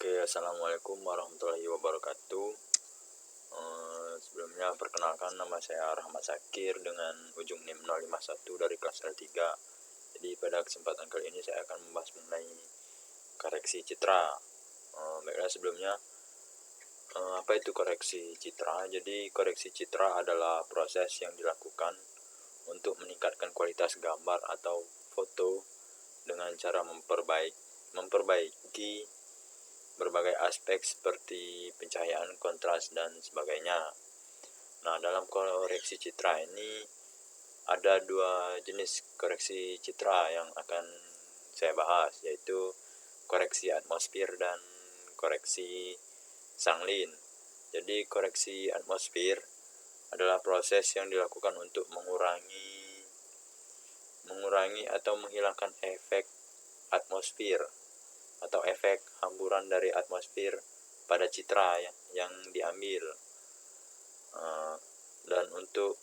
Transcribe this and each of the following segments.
Oke, assalamualaikum warahmatullahi wabarakatuh. Sebelumnya perkenalkan, nama saya Rahmat Sakir dengan ujung NIM 051 dari kelas L3. Jadi pada kesempatan kali ini saya akan membahas mengenai koreksi citra. Baiklah, sebelumnya apa itu koreksi citra? Jadi koreksi citra adalah proses yang dilakukan untuk meningkatkan kualitas gambar atau foto dengan cara memperbaiki berbagai aspek seperti pencahayaan, kontras, dan sebagainya. Nah, dalam koreksi citra ini ada dua jenis koreksi citra yang akan saya bahas, yaitu koreksi atmosfer dan koreksi sanglin. Jadi koreksi atmosfer adalah proses yang dilakukan untuk mengurangi atau menghilangkan efek atmosfer atau efek hamburan dari atmosfer pada citra yang diambil. Dan untuk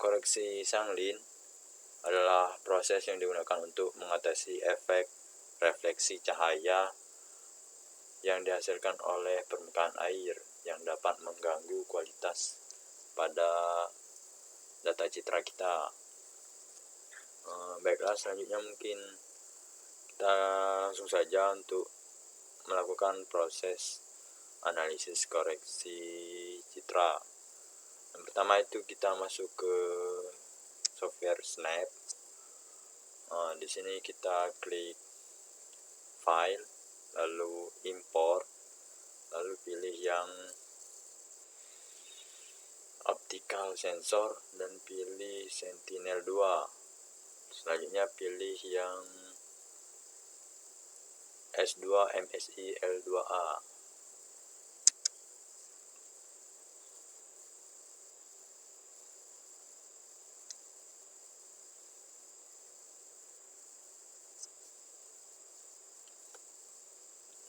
koreksi sanglin adalah proses yang digunakan untuk mengatasi efek refleksi cahaya yang dihasilkan oleh permukaan air yang dapat mengganggu kualitas pada data citra kita. Baiklah, selanjutnya mungkin kita langsung saja untuk melakukan proses analisis koreksi citra. Yang pertama itu kita masuk ke software Snap. Di sini kita klik file, lalu import, lalu pilih yang optical sensor dan pilih Sentinel-2. Selanjutnya pilih yang S2 MSI L2A.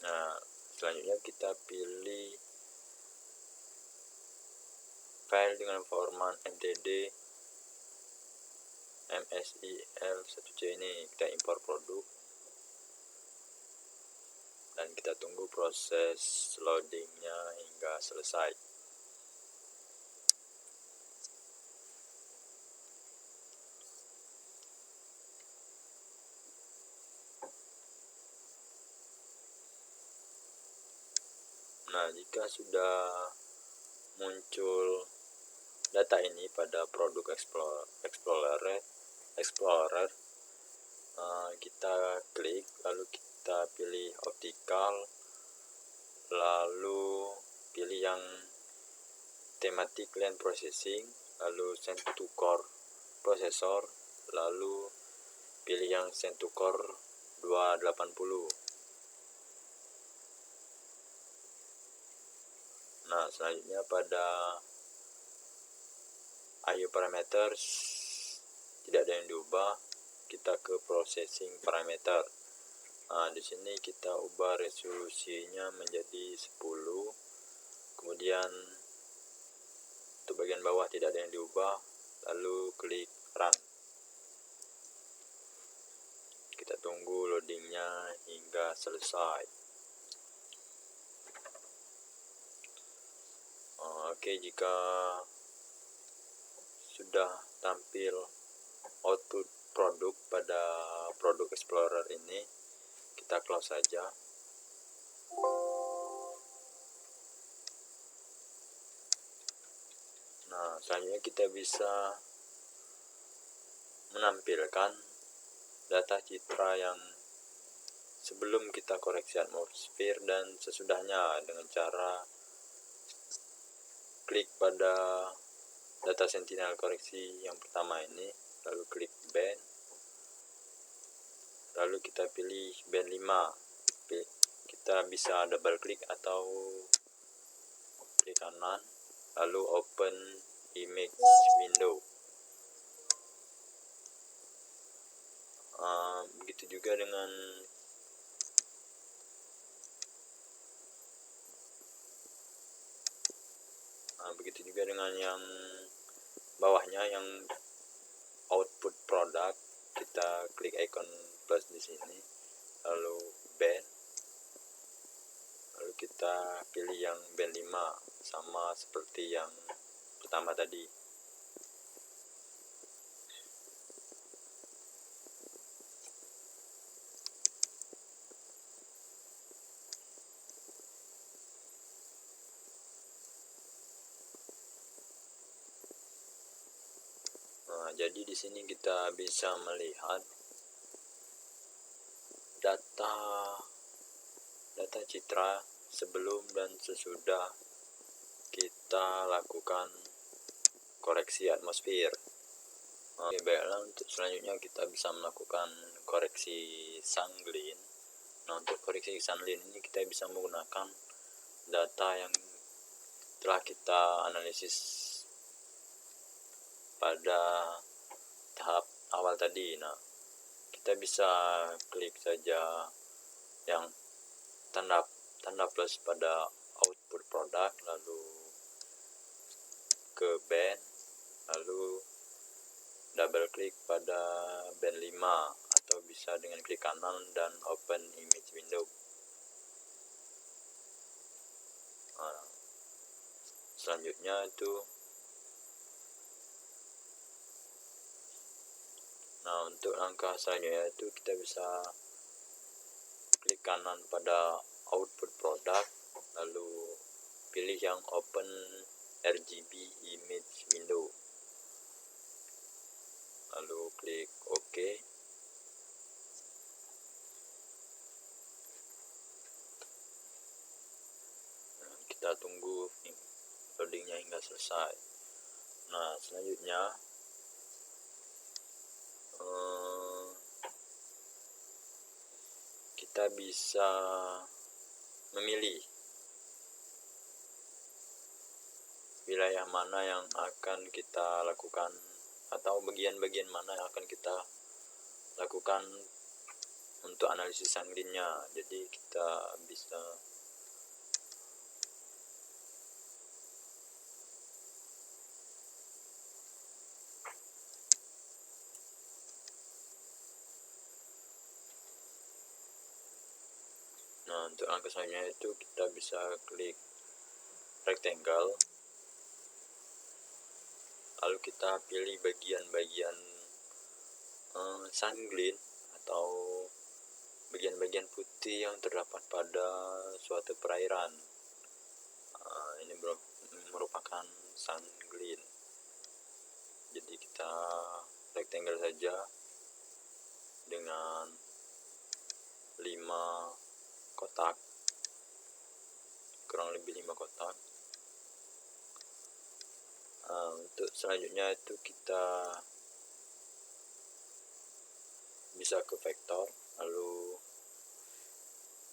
Nah, selanjutnya kita pilih file dengan format MTD MSI L1C ini. Kita impor produk dan kita tunggu proses loadingnya hingga selesai. Nah, jika sudah muncul data ini pada produk Explorer, kita klik, lalu kita pilih optical, lalu pilih yang thematic land processing, lalu send to core processor, lalu pilih yang send to core 280. Nah, selanjutnya pada IO parameters tidak ada yang diubah, kita ke processing parameter. Nah, di sini kita ubah resolusinya menjadi 10. Kemudian untuk bagian bawah tidak ada yang diubah, lalu klik run. Kita tunggu loadingnya hingga selesai. Oke, jika sudah tampil output produk pada produk Explorer ini, kita close saja. Nah, selanjutnya kita bisa menampilkan data citra yang sebelum kita koreksi atmosfer dan sesudahnya dengan cara klik pada data sentinel koreksi yang pertama ini, lalu klik band, lalu kita pilih band 5. Kita bisa double klik atau klik kanan, lalu open image window. Begitu juga dengan yang bawahnya, yang output produk. Kita klik icon plus di sini, lalu band, lalu kita pilih yang band 5 sama seperti yang pertama tadi. Nah, jadi di sini kita bisa melihat data citra sebelum dan sesudah kita lakukan koreksi atmosfer. Oke, baiklah, untuk selanjutnya kita bisa melakukan koreksi sunglint. Nah, untuk koreksi sunglint ini kita bisa menggunakan data yang telah kita analisis pada tahap awal tadi. Nah, kita bisa klik saja yang tanda plus pada output produk, lalu ke band, lalu double klik pada band 5, atau bisa dengan klik kanan dan open image window. Nah, selanjutnya itu untuk langkah selanjutnya itu kita bisa klik kanan pada output produk, lalu pilih yang open RGB image window, lalu klik OK. Nah, kita tunggu loadingnya hingga selesai. Nah, selanjutnya kita bisa memilih wilayah mana yang akan kita lakukan, atau bagian-bagian mana yang akan kita lakukan untuk analisis sunglintnya. Jadi kita bisa untuk langkah selanjutnya itu kita bisa klik rectangle, lalu kita pilih bagian-bagian sunglint atau bagian-bagian putih yang terdapat pada suatu perairan. Ini merupakan sunglint. Jadi kita rectangle saja dengan 5 kotak, kurang lebih 5 kotak. Untuk selanjutnya itu kita bisa ke vektor, lalu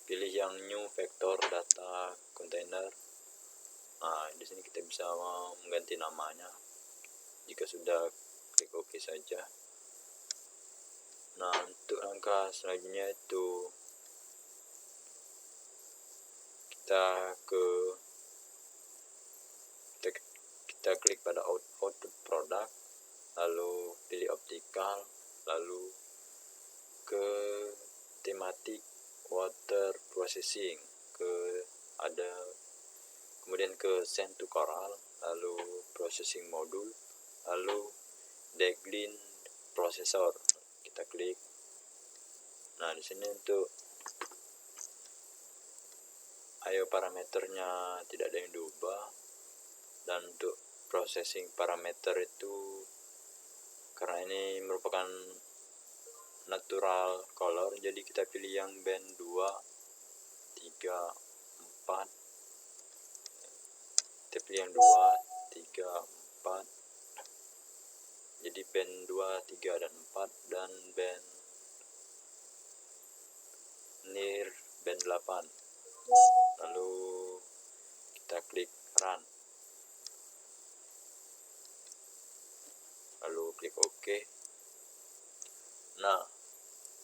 pilih yang new vector data container. Di sini kita bisa mengganti namanya. Jika sudah, klik OK saja. Nah, untuk langkah selanjutnya itu kita klik pada output produk, lalu pilih optical, lalu ke tematik water processing, kemudian ke send to coral, lalu processing module, lalu deglint processor, kita klik. Nah, di sini untuk IO parameternya tidak ada yang diubah, dan untuk processing parameter itu karena ini merupakan natural color, jadi kita pilih yang band 2, 3, 4. Kita pilih yang 2, 3, 4. Jadi band 2, 3, dan 4, dan band near band 8. Lalu kita klik run, lalu klik OK. Nah,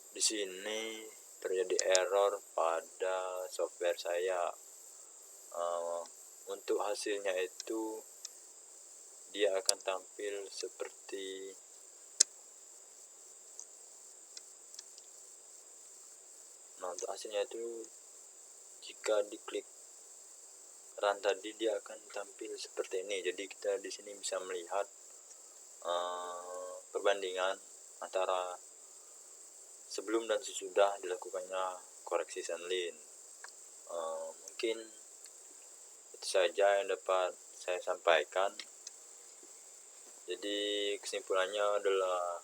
di sini terjadi error pada software saya. Untuk hasilnya itu dia akan tampil seperti untuk hasilnya itu jika diklik run tadi dia akan tampil seperti ini. Jadi kita di sini bisa melihat perbandingan antara sebelum dan sesudah dilakukannya koreksi SandLin. Mungkin itu saja yang dapat saya sampaikan. Jadi kesimpulannya adalah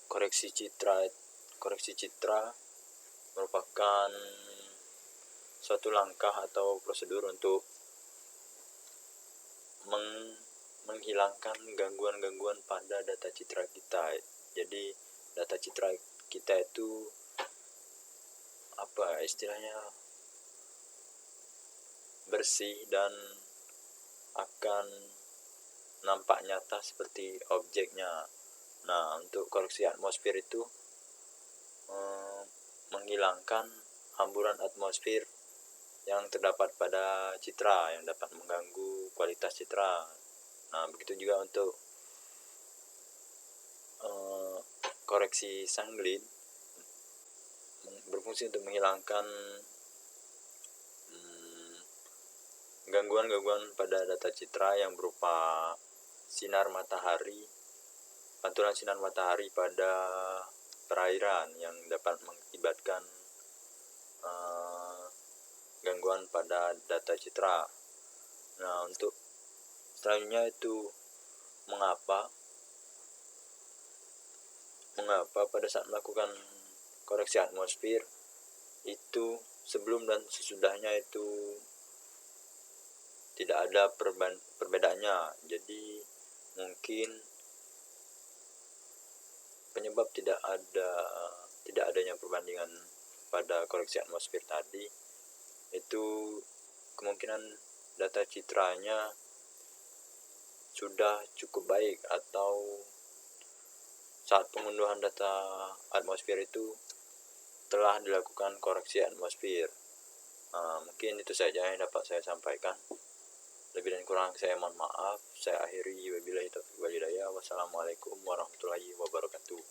koreksi citra merupakan suatu langkah atau prosedur untuk menghilangkan gangguan-gangguan pada data citra kita. Jadi data citra kita itu apa istilahnya, bersih dan akan nampak nyata seperti objeknya. Nah, untuk koreksi atmosfer itu menghilangkan hamburan atmosfer yang terdapat pada citra yang dapat mengganggu kualitas citra. Nah, begitu juga untuk koreksi SandLin berfungsi untuk menghilangkan gangguan-gangguan pada data citra yang berupa sinar matahari, pantulan sinar matahari pada perairan yang dapat mengakibatkan gangguan pada data citra. Nah, untuk selanjutnya itu mengapa pada saat melakukan koreksi atmosfer itu sebelum dan sesudahnya itu tidak ada perbedaannya. Jadi mungkin penyebab tidak adanya perbandingan pada koreksi atmosfer tadi itu kemungkinan data citranya sudah cukup baik, atau saat pengunduhan data atmosfer itu telah dilakukan koreksi atmosfer. Mungkin itu saja yang dapat saya sampaikan. Lebih dan kurang saya mohon maaf. Saya akhiri, wabillahi taufiq wal hidayah. Wassalamualaikum warahmatullahi wabarakatuh.